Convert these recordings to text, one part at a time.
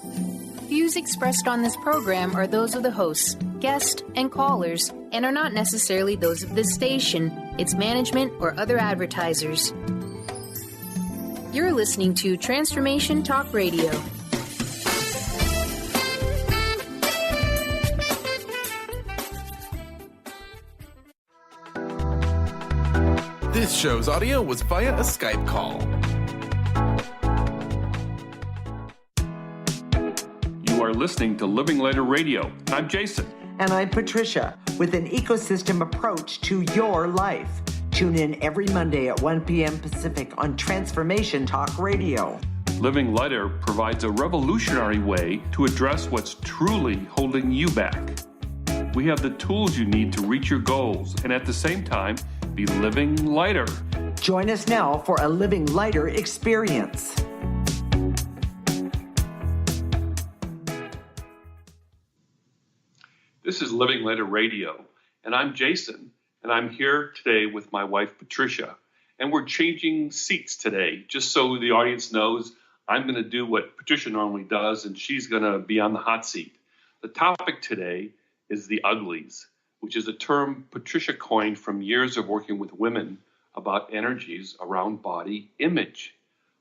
Views expressed on this program are those of the hosts, guests, and callers, and are not necessarily those of this station, its management, or other advertisers. You're listening to Transformation Talk Radio. This show's audio was via a Skype call. You are listening to Living Lighter Radio. I'm Jason. And I'm Patricia, with an ecosystem approach to your life. Tune in every Monday at 1 p.m. Pacific on Transformation Talk Radio. Living Lighter provides a revolutionary way to address what's truly holding you back. We have the tools you need to reach your goals and at the same time, be living lighter. Join us now for a Living Lighter experience. This is Living Lighter Radio, and I'm Jason, and I'm here today with my wife, Patricia, and we're changing seats today, just so the audience knows I'm going to do what Patricia normally does, and she's going to be on the hot seat. The topic today is the Uglies, which is a term Patricia coined from years of working with women about energies around body image.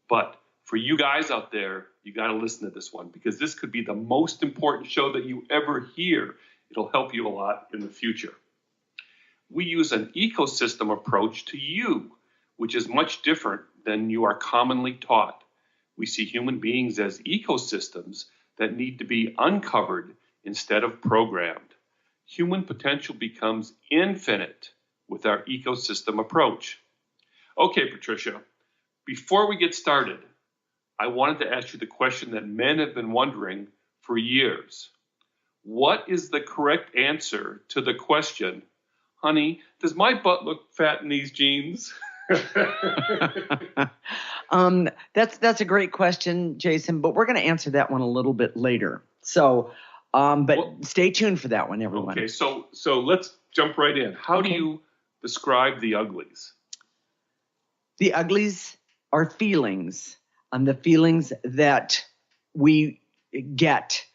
But for you guys out there, you got to listen to this one because this could be the most important show that you ever hear. It'll help you a lot in the future. We use an ecosystem approach to you, which is much different than you are commonly taught. We see human beings as ecosystems that need to be uncovered instead of programmed. Human potential becomes infinite with our ecosystem approach. Okay, Patricia, before we get started, I wanted to ask you the question that men have been wondering for years. What is the correct answer to the question, honey, does my butt look fat in these jeans? That's a great question, Jason, but we're going to answer that one a little bit later. So, stay tuned for that one, everyone. Okay, so let's jump right in. How do you describe the Uglies? The Uglies are feelings, the feelings that we get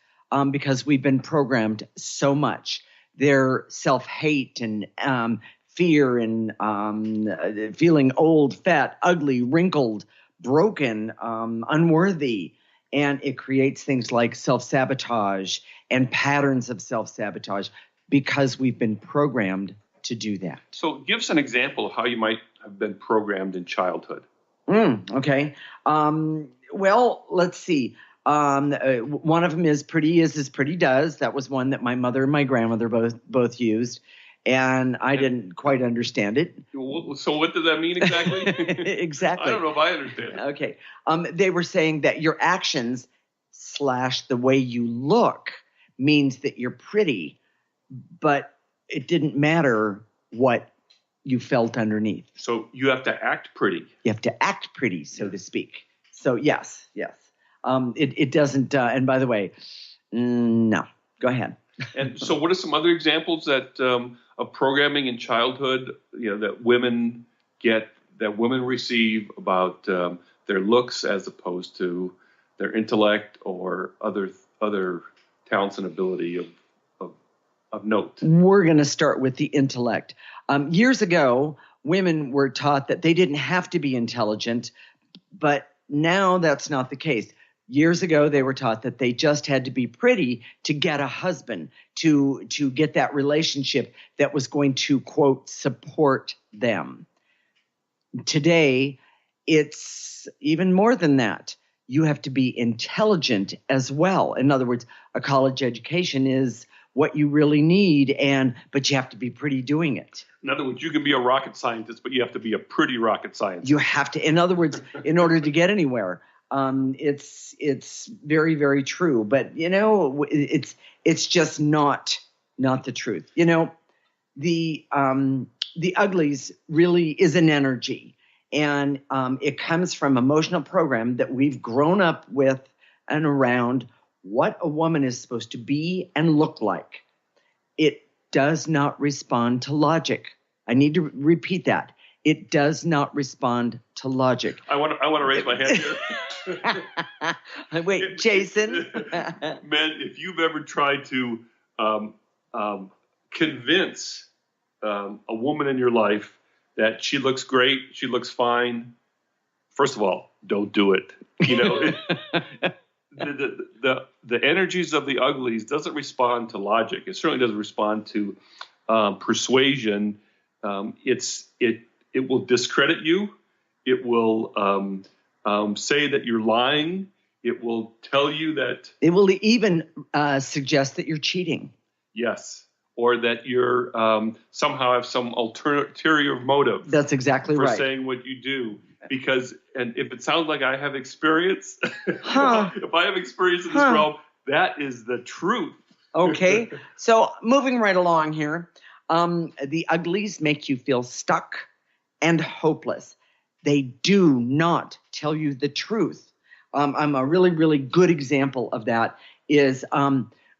because we've been programmed so much. They're self-hate and fear and feeling old, fat, ugly, wrinkled, broken, unworthy. And it creates things like self-sabotage and patterns of self-sabotage because we've been programmed to do that. So give us an example of how you might have been programmed in childhood. Okay. Well, let's see. One of them is pretty is as pretty does. That was one that my mother and my grandmother both used. And I didn't quite understand it. So what does that mean exactly? Exactly. I don't know if I understand it. Okay. They were saying that your actions / the way you look means that you're pretty, but it didn't matter what you felt underneath. So you have to act pretty. You have to act pretty, so to speak. So yes. It doesn't, and by the way, no, go ahead. And so what are some other examples that of programming in childhood, that women get, that women receive about their looks as opposed to their intellect or other talents and ability of note? We're going to start with the intellect. Years ago, women were taught that they didn't have to be intelligent, but now that's not the case. Years ago, they were taught that they just had to be pretty to get a husband, to get that relationship that was going to, quote, support them. Today, it's even more than that. You have to be intelligent as well. In other words, a college education is what you really need, but you have to be pretty doing it. In other words, you can be a rocket scientist, but you have to be a pretty rocket scientist. You have to, in other words, in order to get anywhere. It's very, very true, but it's just not the truth. The Uglies really is an energy, and it comes from emotional program that we've grown up with and around what a woman is supposed to be and look like. It does not respond to logic. I need to repeat that. It does not respond to logic. I want to raise my hand here. Wait, Jason. Men, if you've ever tried to convince a woman in your life that she looks great, she looks fine, first of all, don't do it. You know, the energies of the uglies doesn't respond to logic. It certainly doesn't respond to persuasion. It will discredit you. It will say that you're lying. It will tell you that. It will even suggest that you're cheating. Yes. Or that you're somehow have some ulterior motive. That's exactly for right. saying what you do. Because, and if it sounds like I have experience, if I have experience in this realm, that is the truth. Okay. So moving right along here, the uglies make you feel stuck and hopeless. They do not tell you the truth. A really, really good example of that is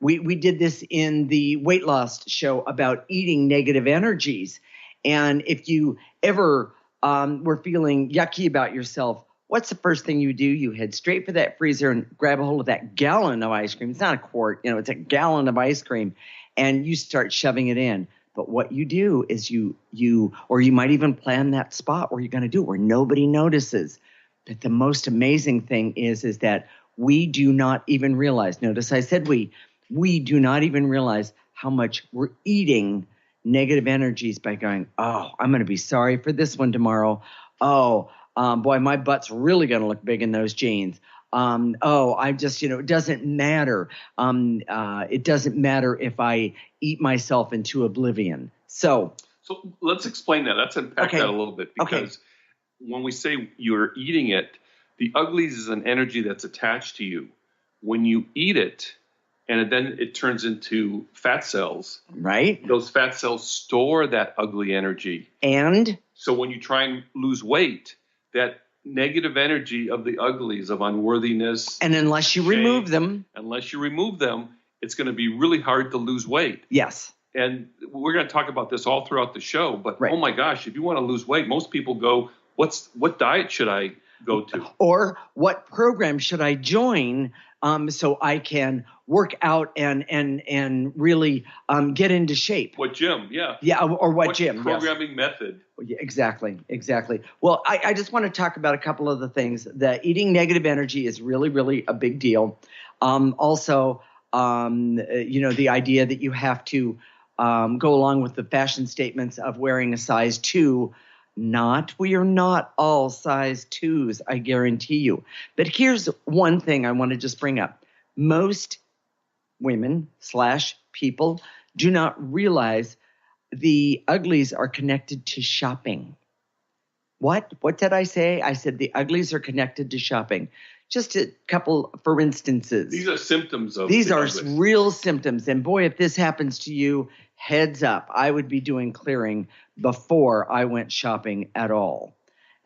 we did this in the weight loss show about eating negative energies. And if you ever were feeling yucky about yourself, what's the first thing you do? You head straight for that freezer and grab a hold of that gallon of ice cream. It's not a quart, it's a gallon of ice cream, and you start shoving it in. But what you do is you might even plan that spot where you're going to do it where nobody notices. But the most amazing thing is that we do not even realize. Notice I said we do not even realize how much we're eating negative energies by going, oh, I'm going to be sorry for this one tomorrow. Oh, boy, my butt's really going to look big in those jeans. I just, it doesn't matter. It doesn't matter if I eat myself into oblivion. So let's explain that. Let's unpack that a little bit, because when we say you're eating it, the uglies is an energy that's attached to you. When you eat it, and then it turns into fat cells. Right. Those fat cells store that ugly energy. And so when you try and lose weight, that negative energy of the uglies, of unworthiness. And unless you remove them, it's going to be really hard to lose weight. Yes. And we're going to talk about this all throughout the show. But oh my gosh, if you want to lose weight, most people go, what diet should I go to? Or what program should I join so I can work out and really get into shape? What gym? Yeah. Yeah. Or what gym? Programming method? Yeah, exactly. Well, I just want to talk about a couple of the things. That eating negative energy is really, really a big deal. Also, the idea that you have to go along with the fashion statements of wearing a size 2. We are not all size 2s, I guarantee you. But here's one thing I want to just bring up. Most women / people do not realize the uglies are connected to shopping. What did I say? I said the uglies are connected to shopping. Just a couple, for instances. These are symptoms of These the are uglies. Real symptoms. And boy, if this happens to you, heads up, I would be doing clearing before I went shopping at all.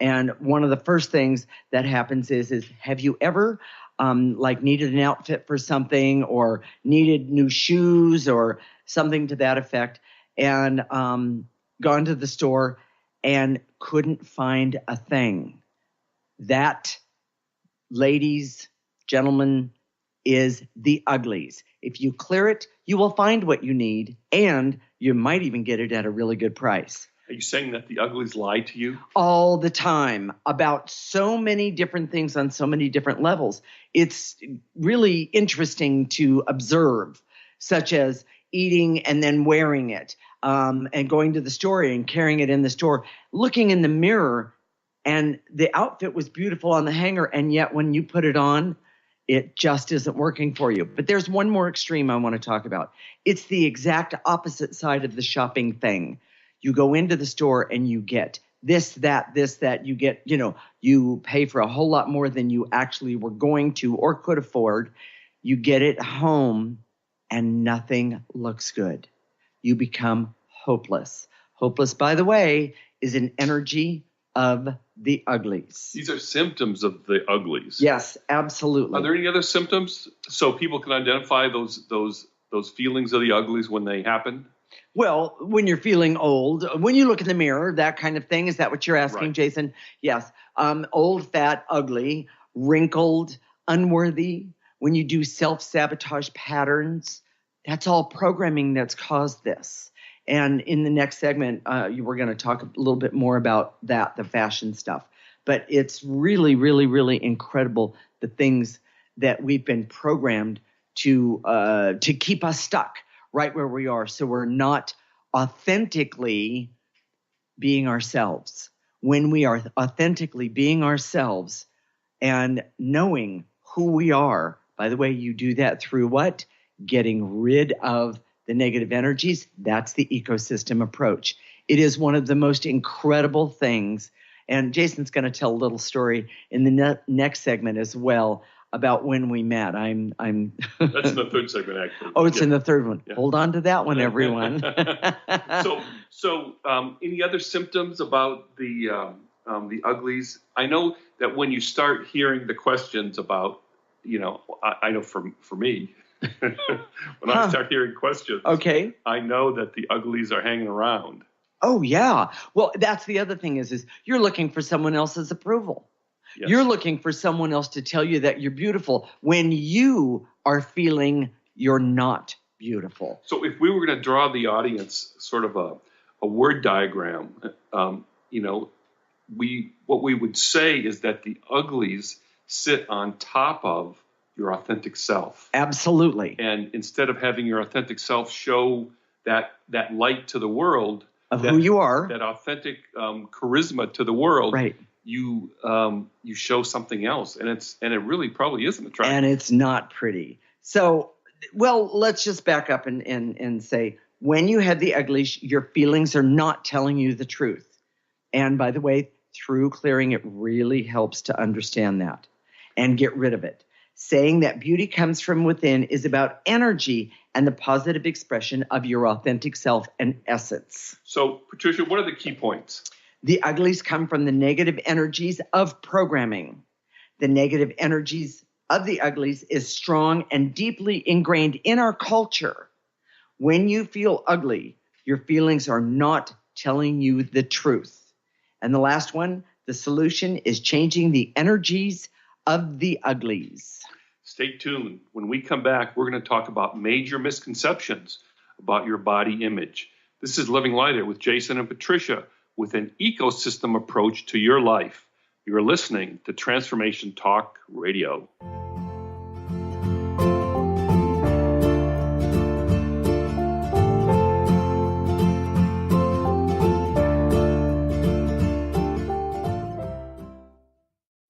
And one of the first things that happens is have you ever needed an outfit for something, or needed new shoes or something to that effect, and gone to the store and couldn't find a thing? That, ladies, gentlemen, is the uglies. If you clear it, you will find what you need, and you might even get it at a really good price. Are you saying that the uglies lie to you? All the time, about so many different things on so many different levels. It's really interesting to observe, such as eating and then wearing it, and going to the store and carrying it in the store, looking in the mirror, and the outfit was beautiful on the hanger, and yet when you put it on, it just isn't working for you. But there's one more extreme I want to talk about. It's the exact opposite side of the shopping thing. You go into the store and you get this, that. You get, you pay for a whole lot more than you actually were going to or could afford. You get it home and nothing looks good. You become hopeless. Hopeless, by the way, is an energy of the uglies. These are symptoms of the uglies. Yes, absolutely. Are there any other symptoms so people can identify those feelings of the uglies when they happen? Well, when you're feeling old, when you look in the mirror, that kind of thing. Is that what you're asking, right. Jason? Yes. Old, fat, ugly, wrinkled, unworthy. When you do self-sabotage patterns, that's all programming that's caused this. And in the next segment, we're going to talk a little bit more about that, the fashion stuff. But it's really, really, really incredible, the things that we've been programmed to keep us stuck right where we are. So we're not authentically being ourselves. When we are authentically being ourselves and knowing who we are, by the way, you do that through what? Getting rid of the negative energies. That's the ecosystem approach. It is one of the most incredible things. And Jason's going to tell a little story in the next segment as well about when we met. That's in the third segment, actually. Oh, it's in the third one. Yeah. Hold on to that one, everyone. So, any other symptoms about the uglies? I know that when you start hearing the questions about, I know for me, when I start hearing questions, okay, I know that the uglies are hanging around. Oh, yeah. Well, that's the other thing is you're looking for someone else's approval. Yes. You're looking for someone else to tell you that you're beautiful when you are feeling you're not beautiful. So if we were going to draw the audience sort of a word diagram, what we would say is that the uglies sit on top of your authentic self. Absolutely. And instead of having your authentic self show that light to the world, of who you are, that authentic charisma to the world, right? You show something else, and it really probably isn't attractive, and it's not pretty. So, well, let's just back up and say, when you have the uglies, your feelings are not telling you the truth. And by the way, through clearing, it really helps to understand that and get rid of it. Saying that beauty comes from within is about energy and the positive expression of your authentic self and essence. So, Patricia, what are the key points? The uglies come from the negative energies of programming. The negative energies of the uglies is strong and deeply ingrained in our culture. When you feel ugly, your feelings are not telling you the truth. And the last one, the solution is changing the energies of the uglies. Stay tuned. When we come back, we're going to talk about major misconceptions about your body image. This is Living Lighter with Jason and Patricia with an ecosystem approach to your life. You're listening to Transformation Talk Radio.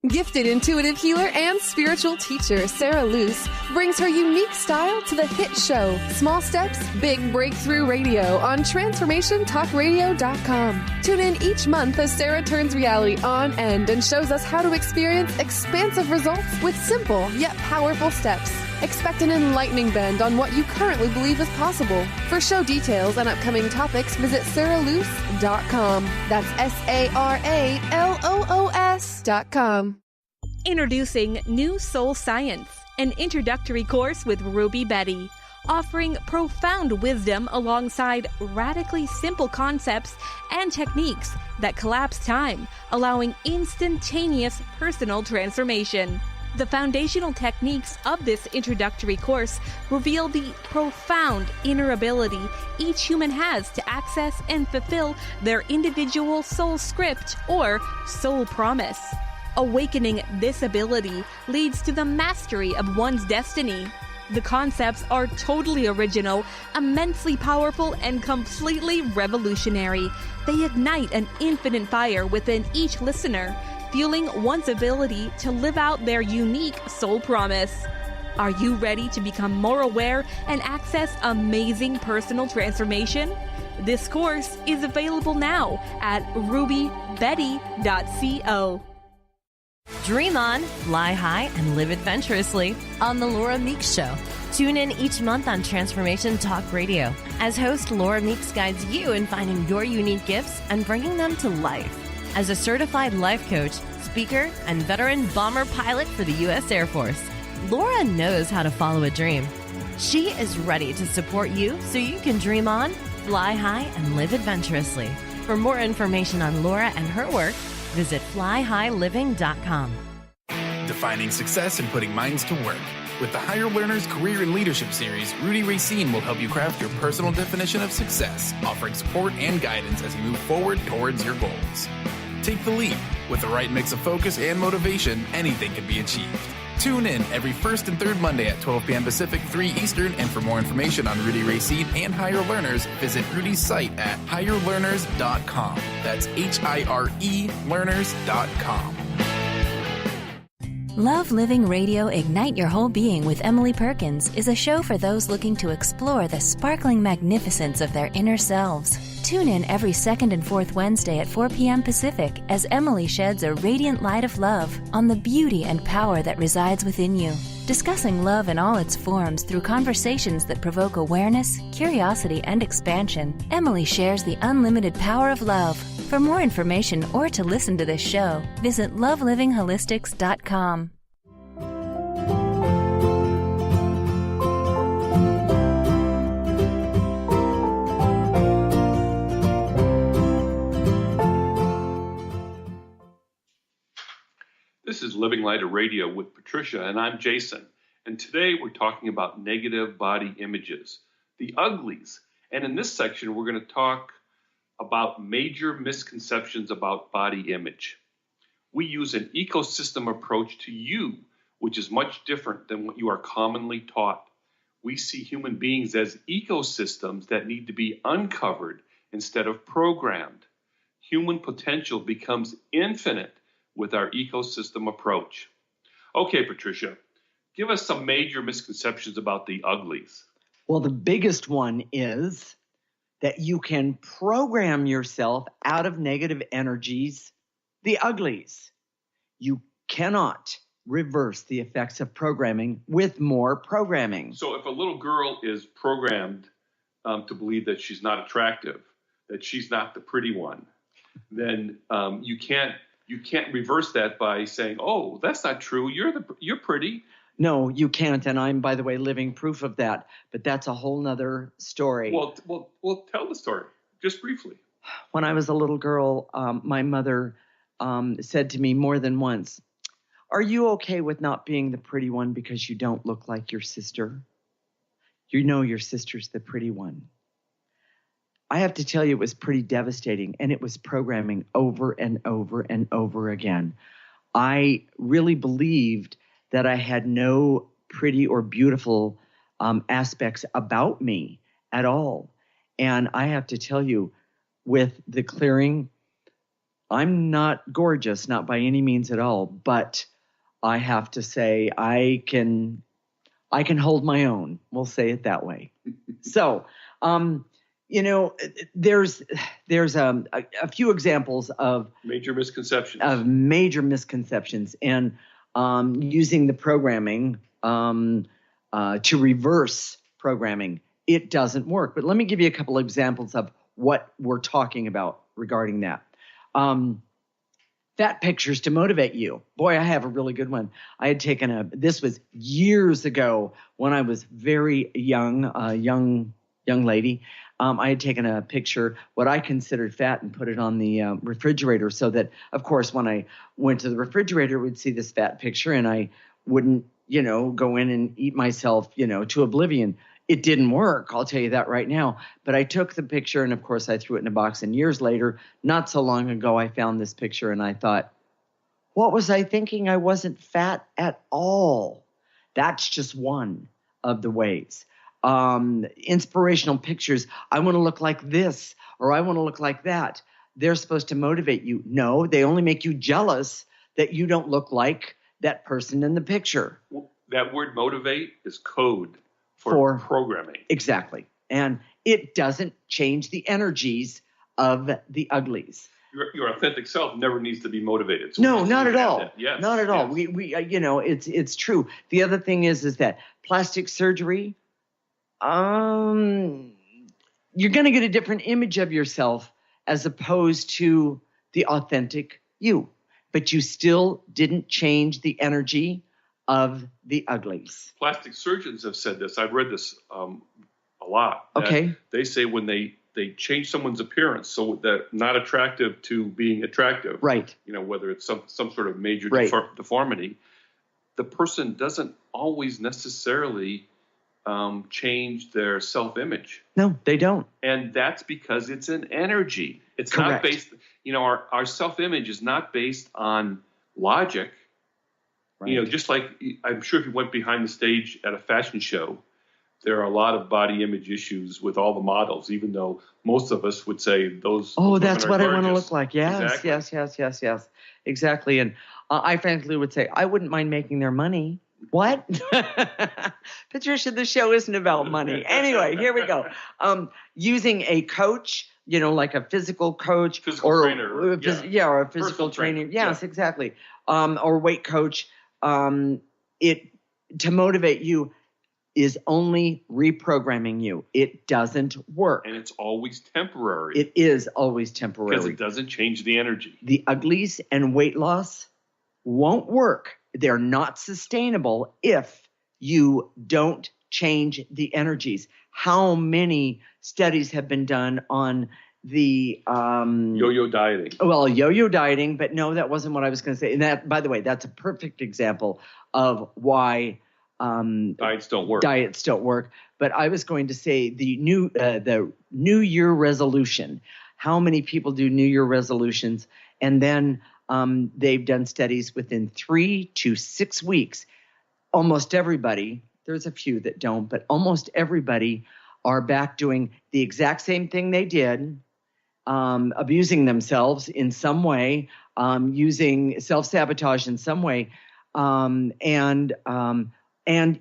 Gifted intuitive healer and spiritual teacher Sarah Luce brings her unique style to the hit show Small Steps, Big Breakthrough Radio on TransformationTalkRadio.com. Tune in each month as Sarah turns reality on end and shows us how to experience expansive results with simple yet powerful steps. Expect an enlightening bend on what you currently believe is possible. For show details and upcoming topics, visit sarahluce.com. That's SARALOOS.com. Introducing New Soul Science, an introductory course with Ruby Betty, offering profound wisdom alongside radically simple concepts and techniques that collapse time, allowing instantaneous personal transformation. The foundational techniques of this introductory course reveal the profound inner ability each human has to access and fulfill their individual soul script or soul promise. Awakening this ability leads to the mastery of one's destiny. The concepts are totally original, immensely powerful, and completely revolutionary. They ignite an infinite fire within each listener, fueling one's ability to live out their unique soul promise. Are you ready to become more aware and access amazing personal transformation? This course is available now at rubybetty.co. Dream on, fly high, and live adventurously on The Laura Meeks Show. Tune in each month on Transformation Talk Radio as host Laura Meeks guides you in finding your unique gifts and bringing them to life. As a certified life coach, speaker, and veteran bomber pilot for the U.S. Air Force, Laura knows how to follow a dream. She is ready to support you so you can dream on, fly high, and live adventurously. For more information on Laura and her work, Visit flyhighliving.com. Defining success and putting minds to work. With the Higher Learners Career and Leadership Series, Rudy Racine will help you craft your personal definition of success, offering support and guidance as you move forward towards your goals. Take the leap. With the right mix of focus and motivation, anything can be achieved. Tune in every first and third Monday at 12 p.m. Pacific, 3 Eastern, and for more information on Rudy Racine and Higher Learners, visit Rudy's site at higherlearners.com. That's HIRE learners.com. Love Living Radio Ignite Your Whole Being with Emily Perkins is a show for those looking to explore the sparkling magnificence of their inner selves. Tune in every second and fourth Wednesday at 4 p.m. Pacific as Emily sheds a radiant light of love on the beauty and power that resides within you. Discussing love in all its forms through conversations that provoke awareness, curiosity, and expansion, Emily shares the unlimited power of love. For more information or to listen to this show, visit lovelivingHolistics.com. This is Living Lighter Radio with Patricia, and I'm Jason. And today we're talking about negative body images, the uglies. And in this section, we're going to talk about major misconceptions about body image. We use an ecosystem approach to you, which is much different than what you are commonly taught. We see human beings as ecosystems that need to be uncovered instead of programmed. Human potential becomes infinite with our ecosystem approach. Okay, Patricia, give us some major misconceptions about the uglies. Well, the biggest one is that you can program yourself out of negative energies, the uglies. You cannot reverse the effects of programming with more programming. So if a little girl is programmed to believe that she's not attractive, that she's not the pretty one, then you can't reverse that by saying, "Oh, that's not true. You're pretty." No, you can't, and I'm, by the way, living proof of that. But that's a whole nother story. Well, tell the story just briefly. When I was a little girl, my mother said to me more than once, "Are you okay with not being the pretty one because you don't look like your sister? You know your sister's the pretty one." I have to tell you, it was pretty devastating, and it was programming over and over and over again. I really believed that I had no pretty or beautiful aspects about me at all. And I have to tell you, with the clearing, I'm not gorgeous, not by any means at all, but I have to say I can hold my own. We'll say it that way. So, there's a few examples of major misconceptions. And using the programming to reverse programming, it doesn't work. But let me give you a couple of examples of what we're talking about regarding that. Fat pictures to motivate you. Boy, I have a really good one. I had taken this was years ago when I was very young, young lady. I had taken a picture, what I considered fat, and put it on the refrigerator so that, of course, when I went to the refrigerator, we'd see this fat picture and I wouldn't, go in and eat myself, to oblivion. It didn't work. I'll tell you that right now. But I took the picture and, of course, I threw it in a box. And years later, not so long ago, I found this picture and I thought, what was I thinking? I wasn't fat at all. That's just one of the ways. Inspirational pictures. I want to look like this, or I want to look like that. They're supposed to motivate you. No, they only make you jealous that you don't look like that person in the picture. Well, that word motivate is code for programming. Exactly. And it doesn't change the energies of the uglies. Your authentic self never needs to be motivated. So no, not at all. Yes, not at all. We it's true. The other thing is that plastic surgery, you're going to get a different image of yourself as opposed to the authentic you. But you still didn't change the energy of the uglies. Plastic surgeons have said this. I've read this a lot. Okay. They say when they they change someone's appearance so that not attractive to being attractive. Right. Whether it's some sort of major Right. deformity, the person doesn't always necessarily change their self-image. No, they don't. And that's because it's an energy. It's Correct. not based, our self-image is not based on logic. Right. Just like I'm sure if you went behind the stage at a fashion show, there are a lot of body image issues with all the models, even though most of us would say those. Oh, those that's women what are I want to gorgeous. look like. Yes, Exactly. yes. Exactly. And I frankly would say I wouldn't mind making their money. What? Patricia, the show isn't about money. Anyway, here we go. Using a coach, like a physical coach trainer. or a physical Personal trainer. trainer. Yes, Yeah. exactly. Or weight coach. It to motivate you is only reprogramming you. It doesn't work. And it's always temporary. It is always temporary. Because it doesn't change the energy. The uglies and weight loss won't work. They're not sustainable if you don't change the energies. How many studies have been done on the Yo-yo dieting? Well, yo-yo dieting, but no, that wasn't what I was going to say. And that, by the way, that's a perfect example of why Diets don't work. But I was going to say the New Year resolution. How many people do New Year resolutions? And then they've done studies within 3 to 6 weeks. Almost everybody, there's a few that don't, but almost everybody are back doing the exact same thing they did, abusing themselves in some way, using self-sabotage in some way, and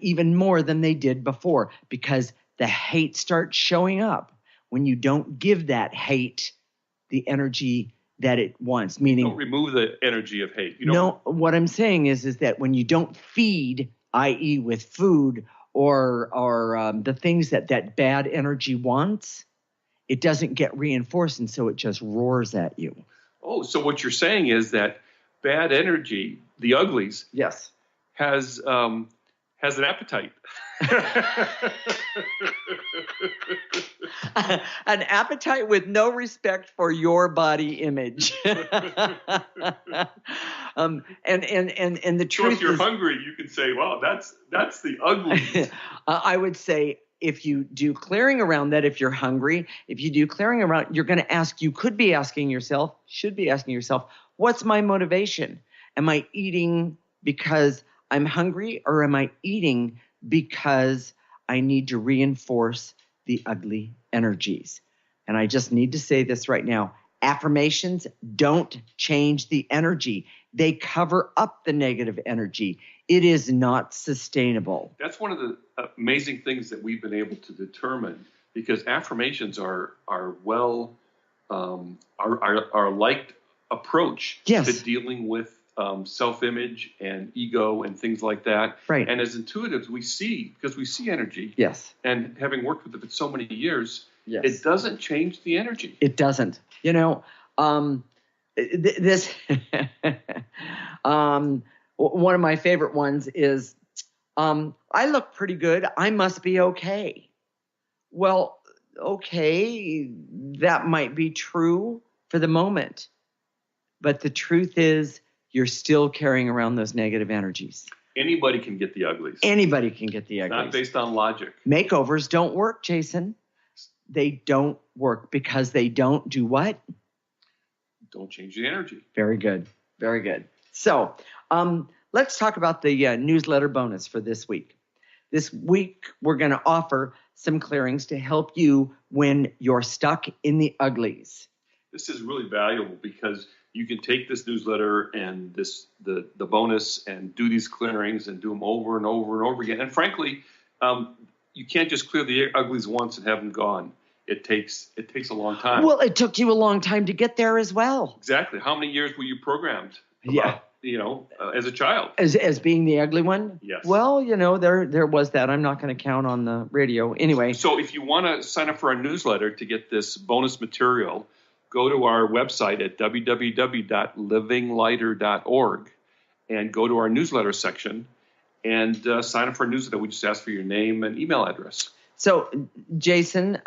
even more than they did before, because the hate starts showing up when you don't give that hate the energy that it wants. Meaning, don't remove the energy of hate. What I'm saying is that when you don't feed, i.e., with food or the things that bad energy wants, it doesn't get reinforced, and so it just roars at you. Oh, so what you're saying is that bad energy, the uglies, yes, has an appetite. An appetite with no respect for your body image. And the truth so if you're is, hungry, you can say, "Well, that's the ugly." I would say if you do clearing around that, if you're hungry, if you do clearing around, you're going to ask. You should be asking yourself, what's my motivation? Am I eating because I'm hungry, or am I eating because I need to reinforce the ugly energies? And I just need to say this right now. Affirmations don't change the energy. They cover up the negative energy. It is not sustainable. That's one of the amazing things that we've been able to determine, because affirmations are liked approach Yes. to dealing with self-image and ego and things like that. Right. And as intuitives, we see energy. Yes. And having worked with it for so many years, Yes. it doesn't change the energy. It doesn't. This one of my favorite ones is, I look pretty good. I must be okay. Well, okay, that might be true for the moment. But the truth is, you're still carrying around those negative energies. Anybody can get the uglies. Anybody can get the uglies. Not based on logic. Makeovers don't work, Jason. They don't work because they don't do what? Don't change the energy. Very good. Very good. So let's talk about the newsletter bonus for this week. This week, we're going to offer some clearings to help you when you're stuck in the uglies. This is really valuable because you can take this newsletter and the bonus and do these clearings and do them over and over and over again. And frankly, you can't just clear the uglies once and have them gone. It takes a long time. Well, it took you a long time to get there as well. Exactly. How many years were you programmed? Yeah. As a child. As being the ugly one? Yes. Well, there was that. I'm not going to count on the radio. Anyway. So if you want to sign up for our newsletter to get this bonus material, go to our website at www.livinglighter.org and go to our newsletter section and sign up for a newsletter. We just ask for your name and email address. So, Jason,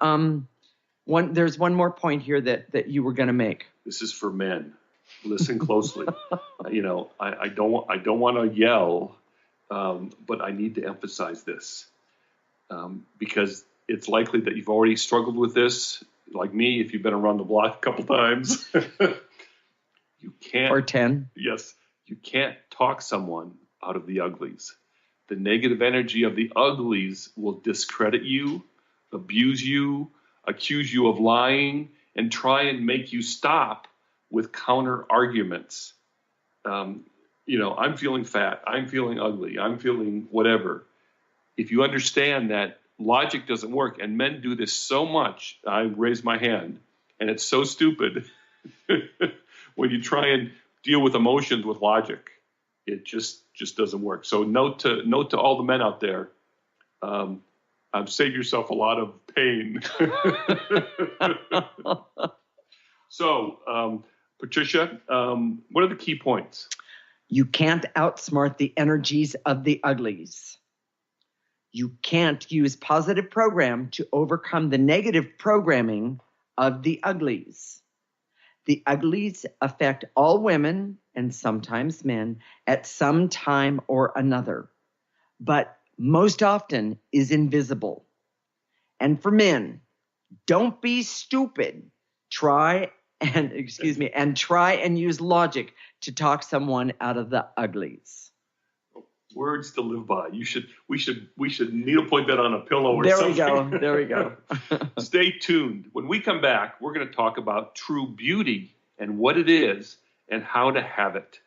There's one more point here that you were going to make. This is for men. Listen closely. I don't want to yell, but I need to emphasize this because it's likely that you've already struggled with this. Like me, if you've been around the block a couple times, you can't. Or 10. Yes, you can't talk someone out of the uglies. The negative energy of the uglies will discredit you, abuse you, accuse you of lying, and try and make you stop with counter arguments. I'm feeling fat, I'm feeling ugly, I'm feeling whatever. If you understand that logic doesn't work, and men do this so much, I raise my hand, and it's so stupid when you try and deal with emotions with logic. It just doesn't work. So note to all the men out there, save yourself a lot of pain. So, Patricia, what are the key points? You can't outsmart the energies of the uglies. You can't use positive program to overcome the negative programming of the uglies. The uglies affect all women and sometimes men at some time or another, but most often is invisible. And for men, don't be stupid. Try and use logic to talk someone out of the uglies. Words to live by. We should needlepoint that on a pillow or there something. There we go. Stay tuned. When we come back, we're going to talk about true beauty and what it is and how to have it.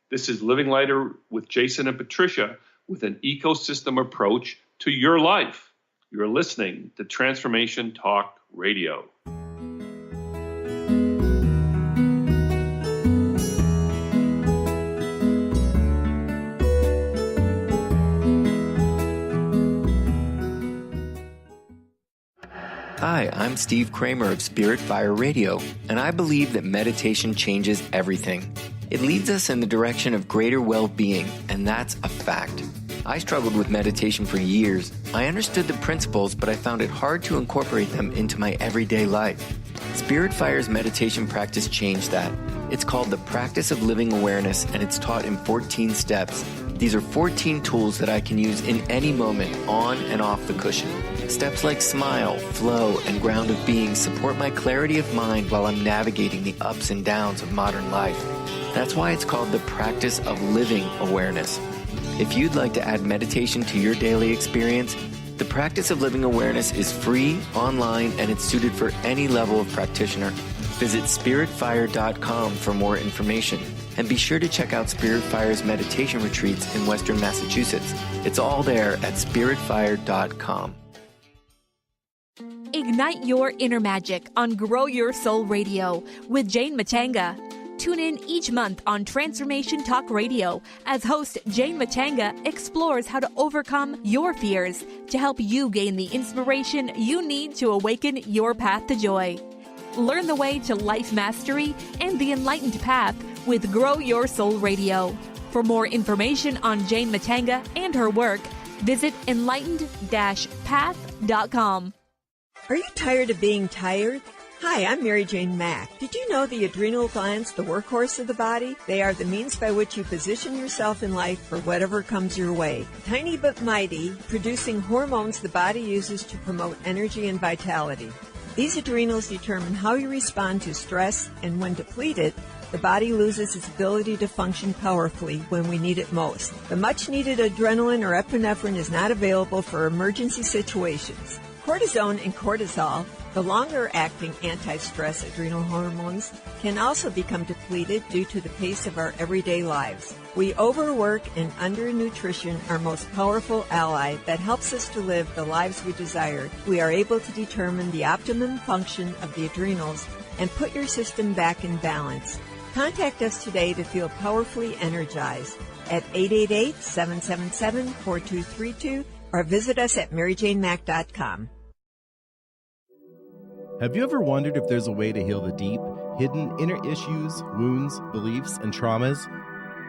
This is Living Lighter with Jason and Patricia with an ecosystem approach to your life. You're listening to Transformation Talk Radio. Hi, I'm Steve Kramer of Spirit Fire Radio, and I believe that meditation changes everything. It leads us in the direction of greater well-being, and that's a fact. I struggled with meditation for years. I understood the principles, but I found it hard to incorporate them into my everyday life. Spirit Fire's meditation practice changed that. It's called the Practice of Living Awareness, and it's taught in 14 steps. These are 14 tools that I can use in any moment, on and off the cushion. Steps like smile, flow, and ground of being support my clarity of mind while I'm navigating the ups and downs of modern life. That's why it's called the Practice of Living Awareness. If you'd like to add meditation to your daily experience, the Practice of Living Awareness is free, online, and it's suited for any level of practitioner. Visit spiritfire.com for more information. And be sure to check out Spirit Fire's meditation retreats in Western Massachusetts. It's all there at spiritfire.com. Ignite your inner magic on Grow Your Soul Radio with Jane Matanga. Tune in each month on Transformation Talk Radio as host Jane Matanga explores how to overcome your fears to help you gain the inspiration you need to awaken your path to joy. Learn the way to life mastery and the enlightened path with Grow Your Soul Radio. For more information on Jane Matanga and her work, visit enlightened-path.com. Are you tired of being tired? Hi, I'm Mary Jane Mack. Did you know the adrenal glands, the workhorse of the body? They are the means by which you position yourself in life for whatever comes your way. Tiny but mighty, producing hormones the body uses to promote energy and vitality. These adrenals determine how you respond to stress, and when depleted, the body loses its ability to function powerfully when we need it most. The much-needed adrenaline or epinephrine is not available for emergency situations. Cortisone and cortisol, the longer-acting anti-stress adrenal hormones, can also become depleted due to the pace of our everyday lives. We overwork and undernutrition our most powerful ally that helps us to live the lives we desire. We are able to determine the optimum function of the adrenals and put your system back in balance. Contact us today to feel powerfully energized at 888-777-4232 or visit us at maryjanemack.com. Have you ever wondered if there's a way to heal the deep, hidden inner issues, wounds, beliefs, and traumas?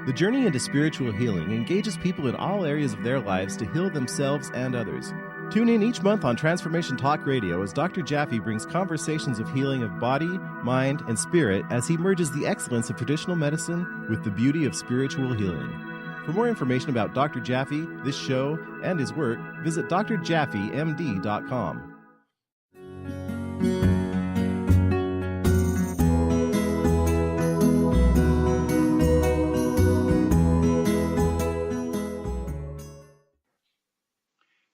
The journey into spiritual healing engages people in all areas of their lives to heal themselves and others. Tune in each month on Transformation Talk Radio as Dr. Jaffe brings conversations of healing of body, mind, and spirit as he merges the excellence of traditional medicine with the beauty of spiritual healing. For more information about Dr. Jaffe, this show, and his work, visit drjaffemd.com.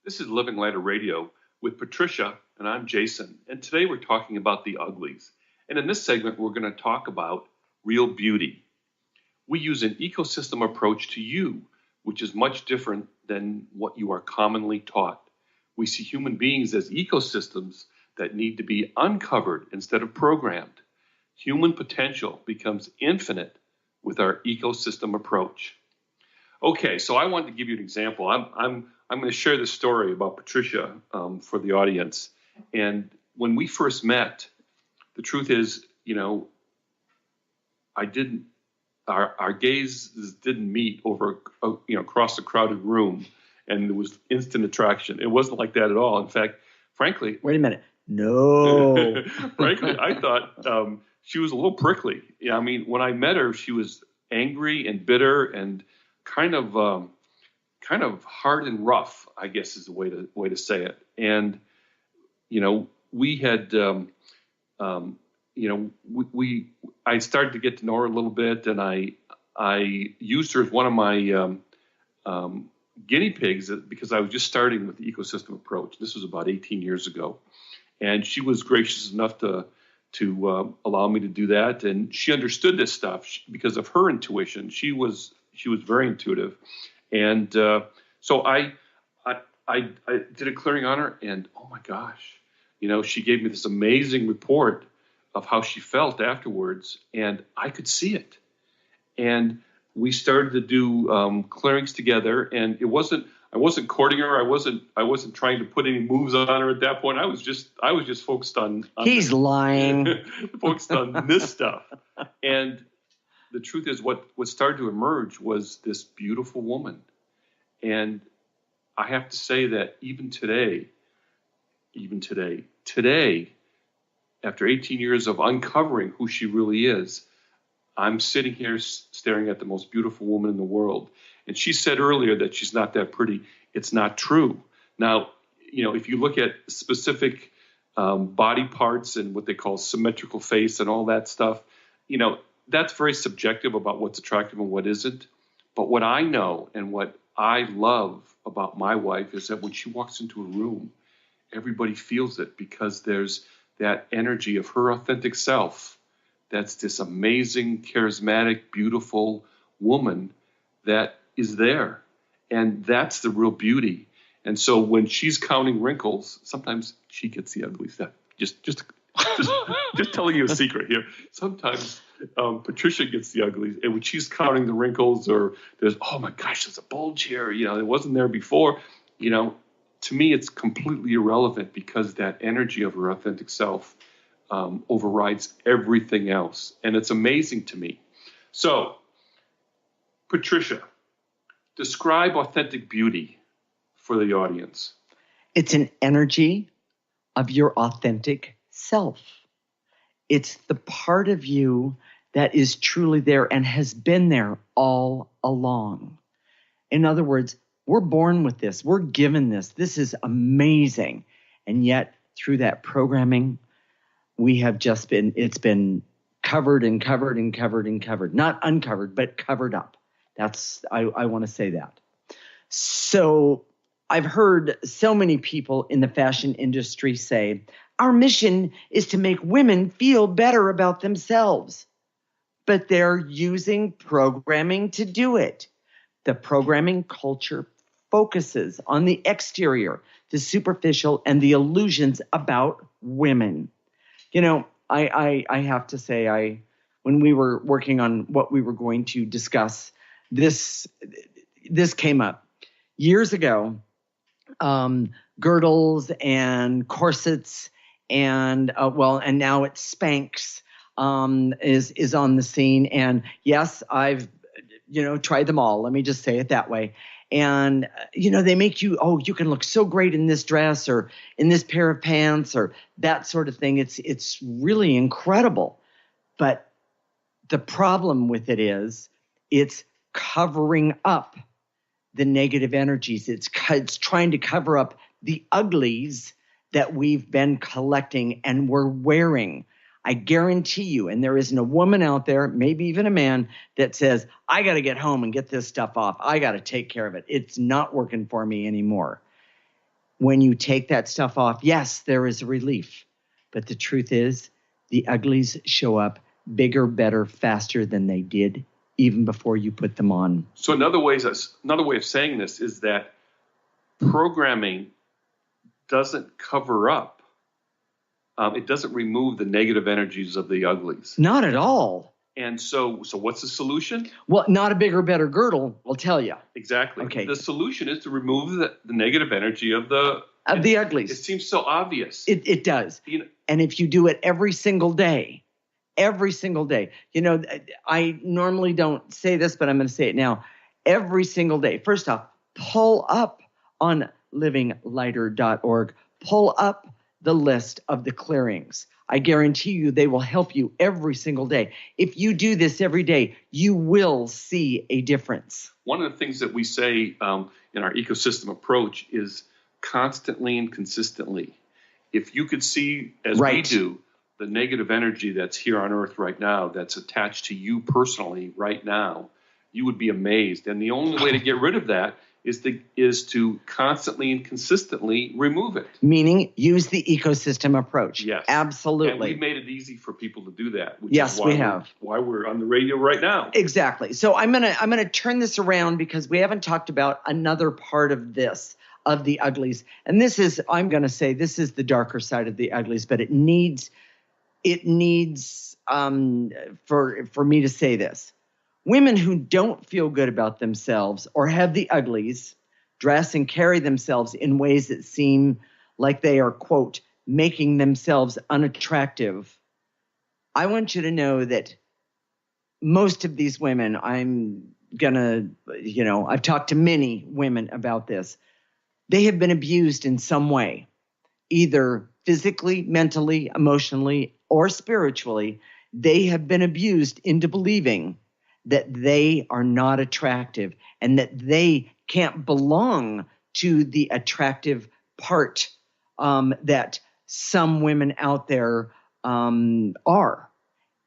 This is Living Lighter Radio with Patricia, and I'm Jason. And today we're talking about the uglies. And in this segment, we're going to talk about real beauty. We use an ecosystem approach to you, which is much different than what you are commonly taught. We see human beings as ecosystems that need to be uncovered instead of programmed. Human potential becomes infinite with our ecosystem approach. Okay, so I wanted to give you an example. I'm going to share this story about Patricia for the audience. And when we first met, the truth is, our gazes didn't meet over, across a crowded room, and there was instant attraction. It wasn't like that at all. In fact, frankly, wait a minute. No. Frankly, I thought she was a little prickly. Yeah, I mean, when I met her, she was angry and bitter and kind of hard and rough, I guess is the way to say it. And we had I started to get to know her a little bit, and I used her as one of my guinea pigs because I was just starting with the ecosystem approach. This was about 18 years ago, and she was gracious enough to allow me to do that. And she understood this stuff because of her intuition. She was very intuitive, and so I did a clearing on her, and oh my gosh, she gave me this amazing report of how she felt afterwards, and I could see it. And we started to do clearings together, and I wasn't courting her. I wasn't trying to put any moves on her at that point. I was just focused on He's lying. Focused on this stuff. And the truth is, what started to emerge was this beautiful woman. And I have to say that even today, after 18 years of uncovering who she really is, I'm sitting here staring at the most beautiful woman in the world. And she said earlier that she's not that pretty. It's not true. Now, if you look at specific body parts and what they call symmetrical face and all that stuff, that's very subjective about what's attractive and what isn't. But what I know and what I love about my wife is that when she walks into a room, everybody feels it because there's that energy of her authentic self. That's this amazing, charismatic, beautiful woman that is there. And that's the real beauty. And so when she's counting wrinkles, sometimes she gets the ugly stuff. Just telling you a secret here. Sometimes Patricia gets the uglies, and when she's counting the wrinkles, or there's, oh my gosh, there's a bulge here, it wasn't there before, to me it's completely irrelevant because that energy of her authentic self overrides everything else, and it's amazing to me. So, Patricia, describe authentic beauty for the audience. It's an energy of your authentic self. It's the part of you that is truly there and has been there all along. In other words, we're born with this. We're given this. This is amazing. And yet, through that programming, we have it's been covered and covered and covered and covered. Not uncovered, but covered up. I want to say that. So I've heard so many people in the fashion industry say, our mission is to make women feel better about themselves. But they're using programming to do it. The programming culture focuses on the exterior, the superficial, and the illusions about women. I have to say, when we were working on what we were going to discuss, this came up years ago. Girdles and corsets and now it's Spanx is on the scene. And yes, I've tried them all. Let me just say it that way. And, they make you, you can look so great in this dress or in this pair of pants or that sort of thing. It's really incredible. But the problem with it is it's covering up the negative energies. It's trying to cover up the uglies that we've been collecting and we're wearing. I guarantee you, and there isn't a woman out there, maybe even a man, that says, I got to get home and get this stuff off. I got to take care of it. It's not working for me anymore. When you take that stuff off, yes, there is a relief. But the truth is, the uglies show up bigger, better, faster than they did even before you put them on. So another way of saying this is that programming doesn't cover up. It doesn't remove the negative energies of the uglies. Not at all. And so what's the solution? Well, not a bigger, better girdle, I'll tell you. Exactly. Okay. The solution is to remove the negative energy of the uglies. It seems so obvious. It does. And if you do it every single day, I normally don't say this, but I'm going to say it now. Every single day. First off, pull up on livinglighter.org. Pull up the list of the clearings. I guarantee you they will help you every single day. If you do this every day, you will see a difference. One of the things that we say in our ecosystem approach is constantly and consistently. If you could see, as we do, the negative energy that's here on Earth right now, that's attached to you personally right now, you would be amazed. And the only way to get rid of that is to constantly and consistently remove it. Meaning use the ecosystem approach. Yes. Absolutely. And we've made it easy for people to do that. Which yes, is why we have. Why we're on the radio right now. Exactly. So I'm gonna turn this around because we haven't talked about another part of this, of the uglies. And this is, I'm gonna say, this is the darker side of the uglies, but it needs for me to say this. Women who don't feel good about themselves or have the uglies dress and carry themselves in ways that seem like they are, quote, making themselves unattractive. I want you to know that most of these women, I've talked to many women about this. They have been abused in some way, either physically, mentally, emotionally, or spiritually. They have been abused into believing that they are not attractive and that they can't belong to the attractive part that some women out there are.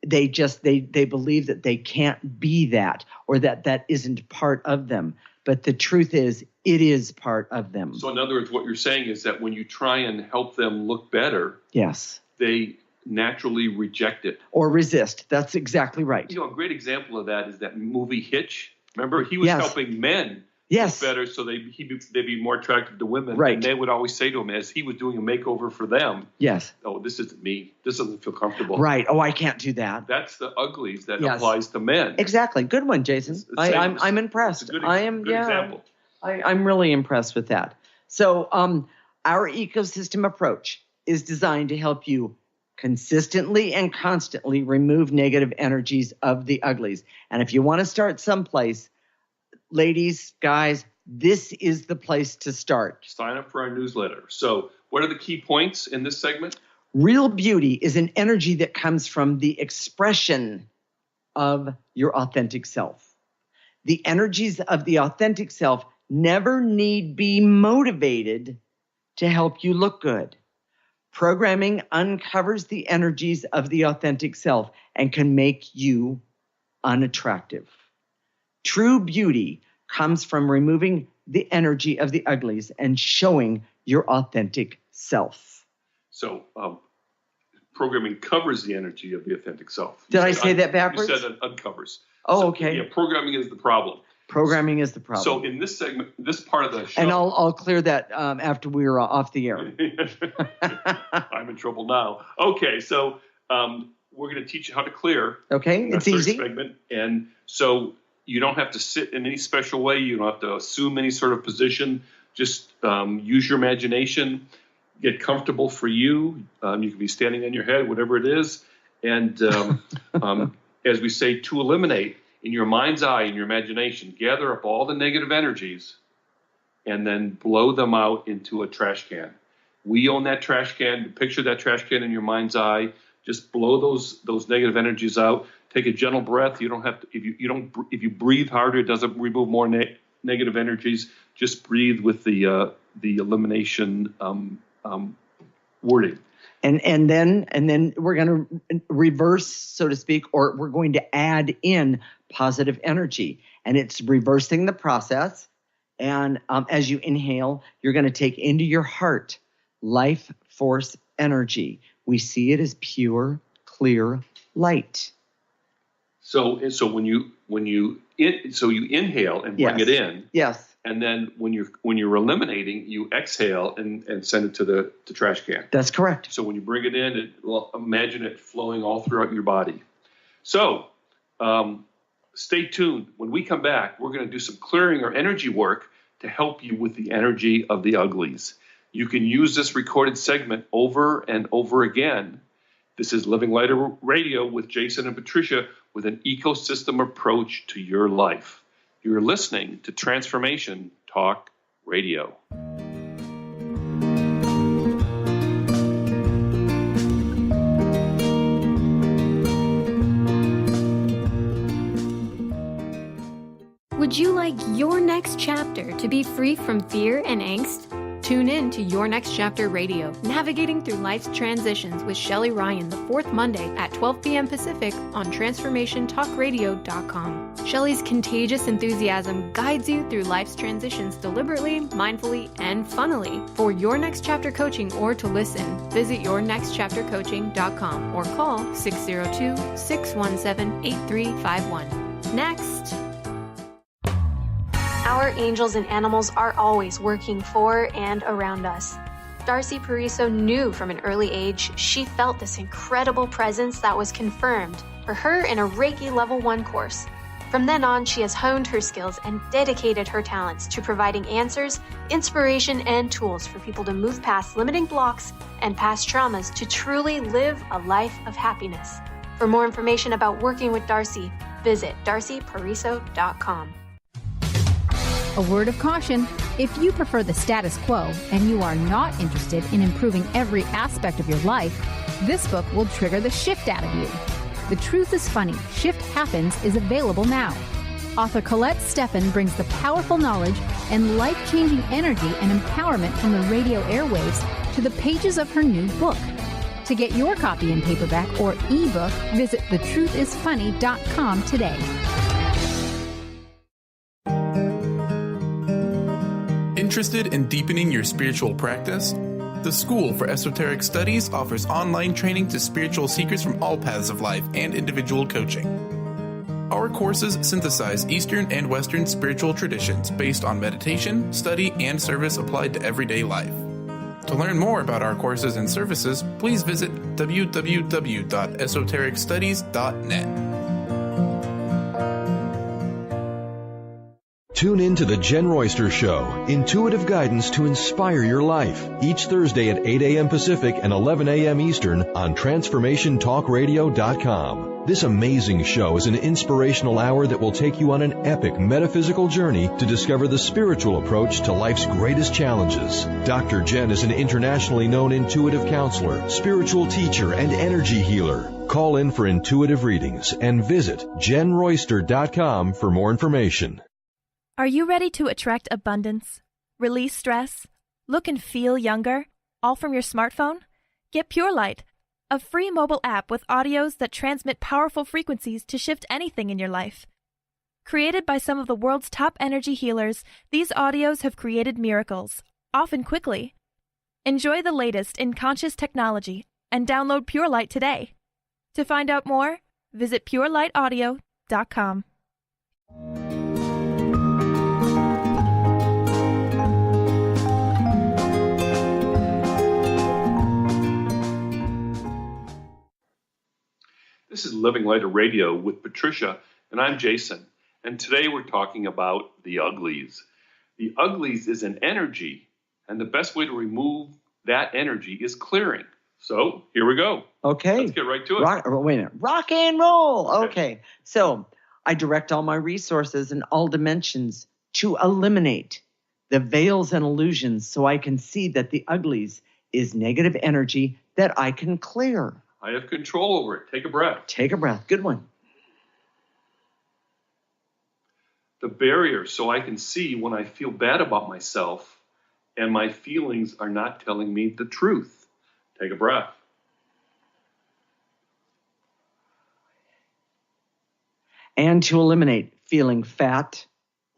They believe that they can't be that, or that isn't part of them. But the truth is, it is part of them. So in other words, what you're saying is that when you try and help them look better, yes, they naturally reject it. Or resist. That's exactly right. A great example of that is that movie Hitch. Remember, he was helping men look better so they'd be more attractive to women. Right. And they would always say to him, as he was doing a makeover for them, yes, oh, this isn't me. This doesn't feel comfortable. Right. Oh, I can't do that. That's the uglies that applies to men. Exactly. Good one, Jason. I'm impressed. It's a good example. I'm really impressed with that. So our ecosystem approach is designed to help you consistently and constantly remove negative energies of the uglies. And if you want to start someplace, ladies, guys, this is the place to start. Sign up for our newsletter. So what are the key points in this segment? Real beauty is an energy that comes from the expression of your authentic self. The energies of the authentic self never need be motivated to help you look good. Programming uncovers the energies of the authentic self and can make you unattractive. True beauty comes from removing the energy of the uglies and showing your authentic self. So programming covers the energy of the authentic self. Did I say that backwards? You said it uncovers. Oh, okay. Yeah, programming is the problem. Programming is the problem. So in this segment, this part of the show... And I'll clear that after we are off the air. I'm in trouble now. Okay, so we're going to teach you how to clear. Okay, it's easy. Segment. And so you don't have to sit in any special way. You don't have to assume any sort of position. Just use your imagination. Get comfortable for you. You can be standing on your head, whatever it is. And as we say, to eliminate, in your mind's eye, in your imagination, gather up all the negative energies and then blow them out into a trash can. We own that trash can. Picture that trash can in your mind's eye. Just blow those negative energies out. Take a gentle breath. You don't have to. If you breathe harder, it doesn't remove more negative energies. Just breathe with the elimination wording. And then we're going to reverse, so to speak, or we're going to add in positive energy, and it's reversing the process. And as you inhale, you're going to take into your heart life force energy. We see it as pure, clear light. So when you inhale and bring it in. Yes. And then when you're eliminating, you exhale and send it to the trash can. That's correct. So when you bring it in, imagine it flowing all throughout your body. So stay tuned. When we come back, we're going to do some clearing or energy work to help you with the energy of the uglies. You can use this recorded segment over and over again. This is Living Lighter Radio with Jason and Patricia with an ecosystem approach to your life. You're listening to Transformation Talk Radio. Would you like your next chapter to be free from fear and angst? Tune in to Your Next Chapter Radio, navigating through life's transitions with Shelley Ryan the fourth Monday at 12 p.m. Pacific on TransformationTalkRadio.com. Shelley's contagious enthusiasm guides you through life's transitions deliberately, mindfully, and funnily. For Your Next Chapter coaching or to listen, visit YourNextChapterCoaching.com or call 602-617-8351. Next. Our angels and animals are always working for and around us. Darcy Pariso knew from an early age she felt this incredible presence that was confirmed for her in a Reiki Level 1 course. From then on, she has honed her skills and dedicated her talents to providing answers, inspiration, and tools for people to move past limiting blocks and past traumas to truly live a life of happiness. For more information about working with Darcy, visit darcypariso.com. A word of caution, if you prefer the status quo and you are not interested in improving every aspect of your life, this book will trigger the shift out of you. The Truth is Funny, Shift Happens is available now. Author Colette Steffen brings the powerful knowledge and life-changing energy and empowerment from the radio airwaves to the pages of her new book. To get your copy in paperback or ebook, visit thetruthisfunny.com today. Interested in deepening your spiritual practice? The School for Esoteric Studies offers online training to spiritual seekers from all paths of life and individual coaching. Our courses synthesize Eastern and Western spiritual traditions based on meditation, study, and service applied to everyday life. To learn more about our courses and services, please visit www.esotericstudies.net. Tune in to The Jen Royster Show, intuitive guidance to inspire your life, each Thursday at 8 a.m. Pacific and 11 a.m. Eastern on TransformationTalkRadio.com. This amazing show is an inspirational hour that will take you on an epic metaphysical journey to discover the spiritual approach to life's greatest challenges. Dr. Jen is an internationally known intuitive counselor, spiritual teacher, and energy healer. Call in for intuitive readings and visit JenRoyster.com for more information. Are you ready to attract abundance, release stress, look and feel younger, all from your smartphone? Get Pure Light, a free mobile app with audios that transmit powerful frequencies to shift anything in your life. Created by some of the world's top energy healers, these audios have created miracles, often quickly. Enjoy the latest in conscious technology and download Pure Light today. To find out more, visit purelightaudio.com. This is Living Lighter Radio with Patricia, and I'm Jason. And today we're talking about the uglies. The uglies is an energy, and the best way to remove that energy is clearing. So here we go. Okay. Let's get right to it. Wait a minute. Rock and roll. Okay. So I direct all my resources in all dimensions to eliminate the veils and illusions so I can see that the uglies is negative energy that I can clear. I have control over it. Take a breath. Take a breath. Good one. The barrier so I can see when I feel bad about myself and my feelings are not telling me the truth. Take a breath. And to eliminate feeling fat,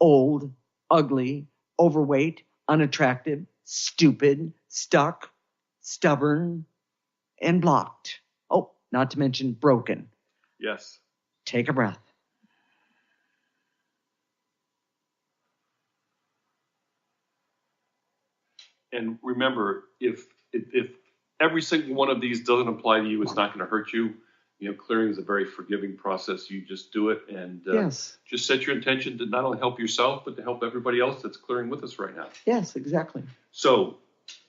old, ugly, overweight, unattractive, stupid, stuck, stubborn, and blocked. Oh, not to mention broken. Yes. Take a breath. And remember, if every single one of these doesn't apply to you, it's not going to hurt you. You know, clearing is a very forgiving process. You just do it and just set your intention to not only help yourself, but to help everybody else that's clearing with us right now. Yes, exactly. So,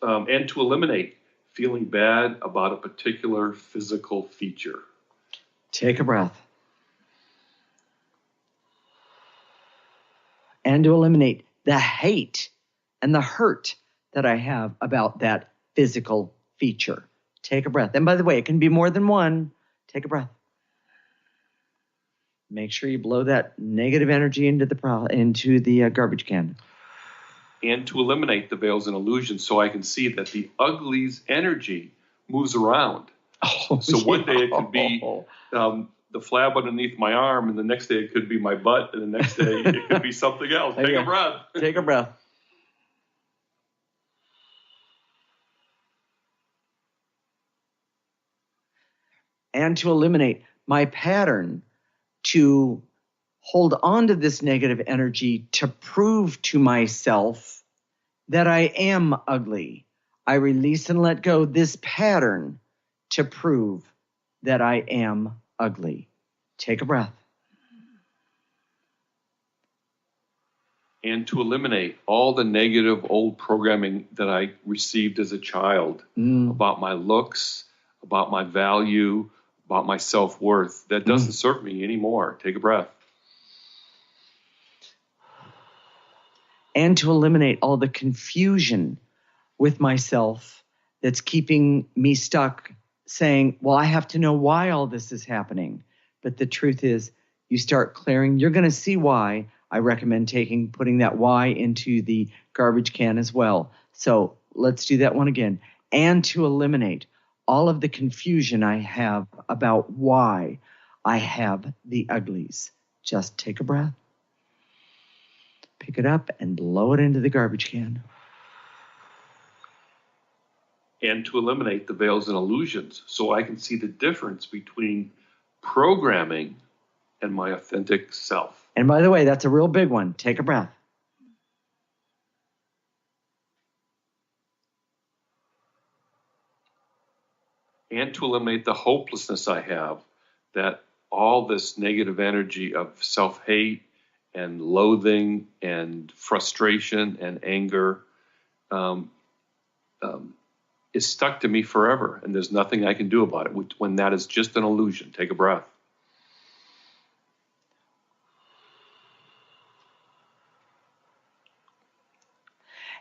and to eliminate feeling bad about a particular physical feature. Take a breath. And to eliminate the hate and the hurt that I have about that physical feature. Take a breath. And by the way, it can be more than one. Take a breath. Make sure you blow that negative energy into the garbage can. And to eliminate the veils and illusions so I can see that the uglies energy moves around. One day it could be the flab underneath my arm, and the next day it could be my butt, and the next day it could be something else. Take a breath. Take a breath. And to eliminate my pattern to hold on to this negative energy to prove to myself that I am ugly. I release and let go this pattern to prove that I am ugly. Take a breath. And to eliminate all the negative old programming that I received as a child about my looks, about my value, about my self-worth. That doesn't serve me anymore. Take a breath. And to eliminate all the confusion with myself that's keeping me stuck saying, well, I have to know why all this is happening. But the truth is, you start clearing, you're going to see why. I recommend putting that why into the garbage can as well. So let's do that one again. And to eliminate all of the confusion I have about why I have the uglies. Just take a breath, pick it up, and blow it into the garbage can. And to eliminate the veils and illusions so I can see the difference between programming and my authentic self. And by the way, that's a real big one. Take a breath. And to eliminate the hopelessness I have that all this negative energy of self-hate and loathing and frustration and anger is stuck to me forever, and there's nothing I can do about it when that is just an illusion. Take a breath.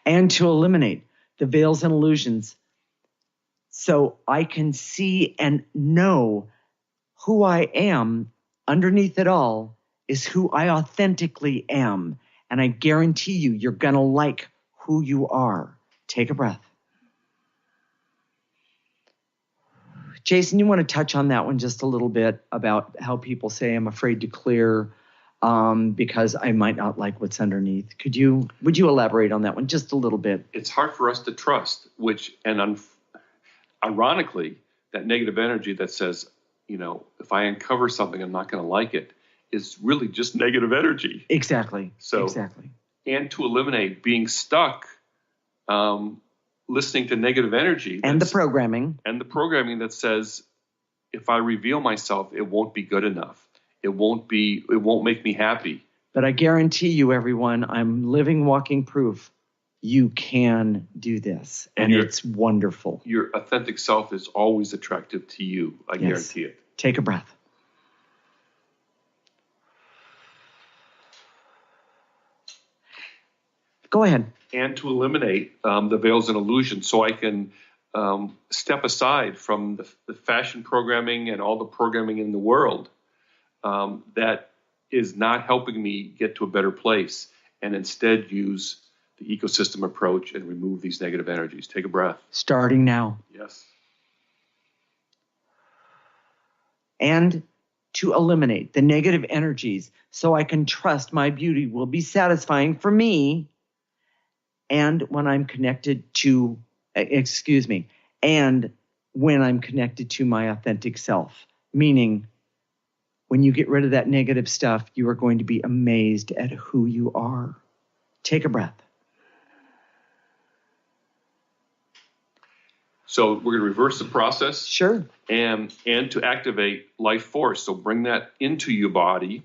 And to eliminate the veils and illusions so I can see and know who I am underneath it all is who I authentically am. And I guarantee you're going to like who you are. Take a breath. Jason, you want to touch on that one just a little bit about how people say I'm afraid to clear because I might not like what's underneath. Would you elaborate on that one just a little bit? It's hard for us to trust, ironically, that negative energy that says, if I uncover something, I'm not going to like it, is really just negative energy. Exactly. Exactly. And to eliminate being stuck, listening to negative energy. And the programming. And the programming that says, if I reveal myself, it won't be good enough. It won't make me happy. But I guarantee you, everyone, I'm living, walking proof. You can do this, and it's wonderful. Your authentic self is always attractive to you. I guarantee it. Take a breath. Go ahead. and to eliminate the veils and illusions, so I can step aside from the fashion programming and all the programming in the world that is not helping me get to a better place, and instead use the ecosystem approach and remove these negative energies. Take a breath. Starting now. Yes. And to eliminate the negative energies so I can trust my beauty will be satisfying for me. And when I'm connected to, and when I'm connected to my authentic self, meaning when you get rid of that negative stuff, you are going to be amazed at who you are. Take a breath. So we're going to reverse the process. Sure. And to activate life force. So bring that into your body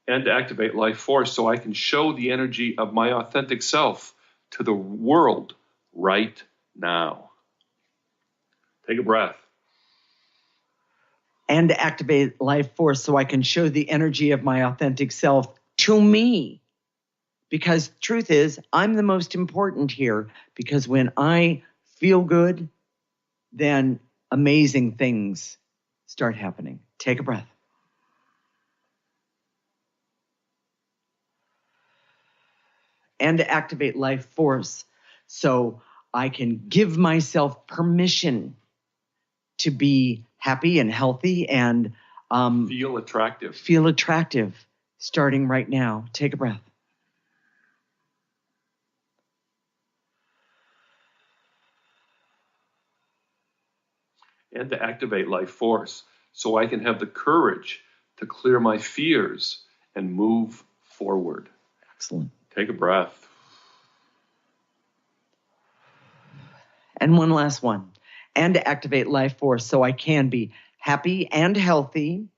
and to activate life force so I can show the energy of my authentic self to the world right now. Take a breath. And to activate life force so I can show the energy of my authentic self to me. Because truth is, I'm the most important here, because when I feel good, then amazing things start happening. Take a breath. And to activate life force so I can give myself permission to be happy and healthy and feel attractive. Feel attractive starting right now. Take a breath. And to activate life force so I can have the courage to clear my fears and move forward. Excellent. Take a breath. And one last one. And to activate life force so I can be happy and healthy,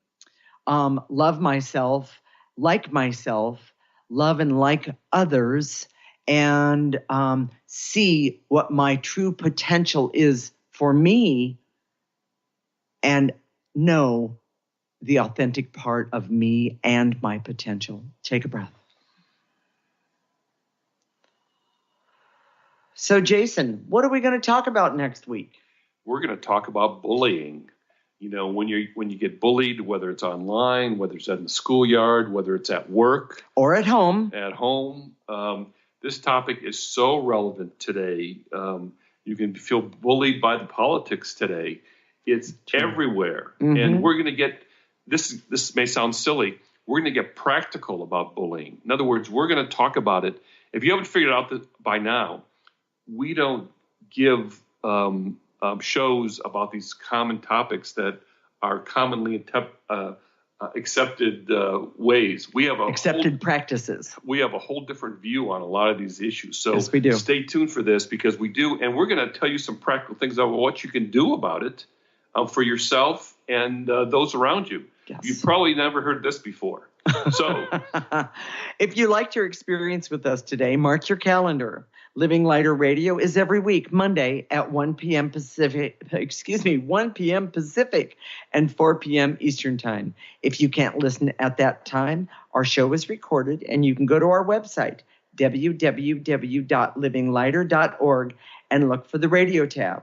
love myself, love and like others, and see what my true potential is for me, and know the authentic part of me and my potential. Take a breath. So, Jason, what are we going to talk about next week? We're going to talk about bullying. You know, when you get bullied, whether it's online, whether it's in the schoolyard, whether it's at work. Or at home. At home. This topic is so relevant today. You can feel bullied by the politics today. It's everywhere. Mm-hmm. And we're going to get, this may sound silly, we're going to get practical about bullying. In other words, we're going to talk about it. If you haven't figured out by now, we don't give shows about these common topics that are commonly accepted ways. We have accepted practices. We have a whole different view on a lot of these issues. So yes, we do. Stay tuned for this, because we do, and we're going to tell you some practical things about what you can do about it for yourself and those around you. Yes. You've probably never heard this before. So if you liked your experience with us today, mark your calendar. Living Lighter Radio is every week, Monday at 1 p.m. Pacific, 1 p.m. Pacific and 4 p.m. Eastern Time. If you can't listen at that time, our show is recorded, and you can go to our website, www.livinglighter.org, and look for the radio tab.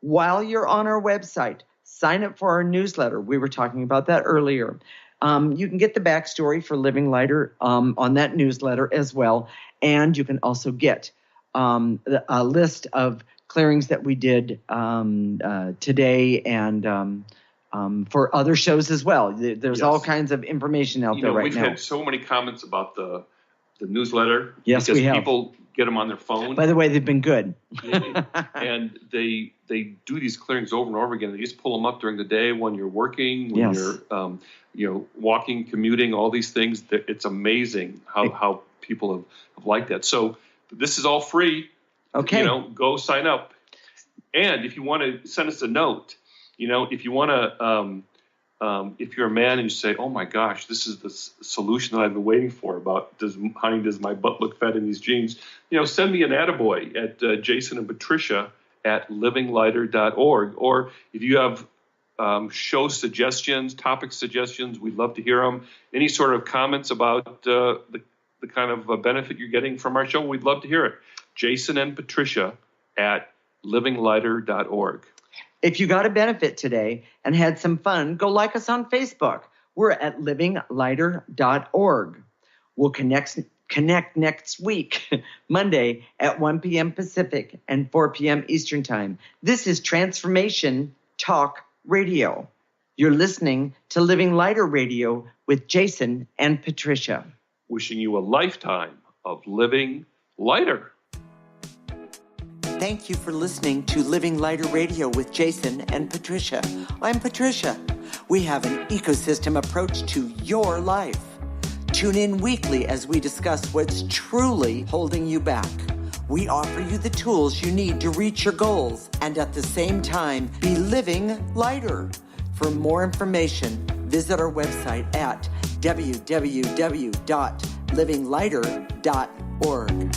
While you're on our website, sign up for our newsletter. We were talking about that earlier. You can get the backstory for Living Lighter on that newsletter as well, and you can also get a list of clearings that we did today and for other shows as well. There's all kinds of information out there right now. We've had so many comments about the newsletter. Yes, because we have. People get them on their phone. By the way, they've been good. And they do these clearings over and over again. They just pull them up during the day when you're working, when you're walking, commuting, all these things. It's amazing how people have liked that. So this is all free. Okay. Go sign up. And if you want to send us a note, if you want to, if you're a man and you say, oh my gosh, this is the solution that I've been waiting for about does my butt look fat in these jeans? Send me an attaboy at Jason and Patricia at livinglighter.org. Or if you have show suggestions, topic suggestions, we'd love to hear them. Any sort of comments about the kind of benefit you're getting from our show, we'd love to hear it. Jason and Patricia at livinglighter.org. If you got a benefit today and had some fun, go like us on Facebook. We're at livinglighter.org. We'll connect next week, Monday at 1 p.m. Pacific and 4 p.m. Eastern Time. This is Transformation Talk Radio. You're listening to Living Lighter Radio with Jason and Patricia. Wishing you a lifetime of living lighter. Thank you for listening to Living Lighter Radio with Jason and Patricia. I'm Patricia. We have an ecosystem approach to your life. Tune in weekly as we discuss what's truly holding you back. We offer you the tools you need to reach your goals and at the same time be living lighter. For more information, visit our website at www.livinglighter.org.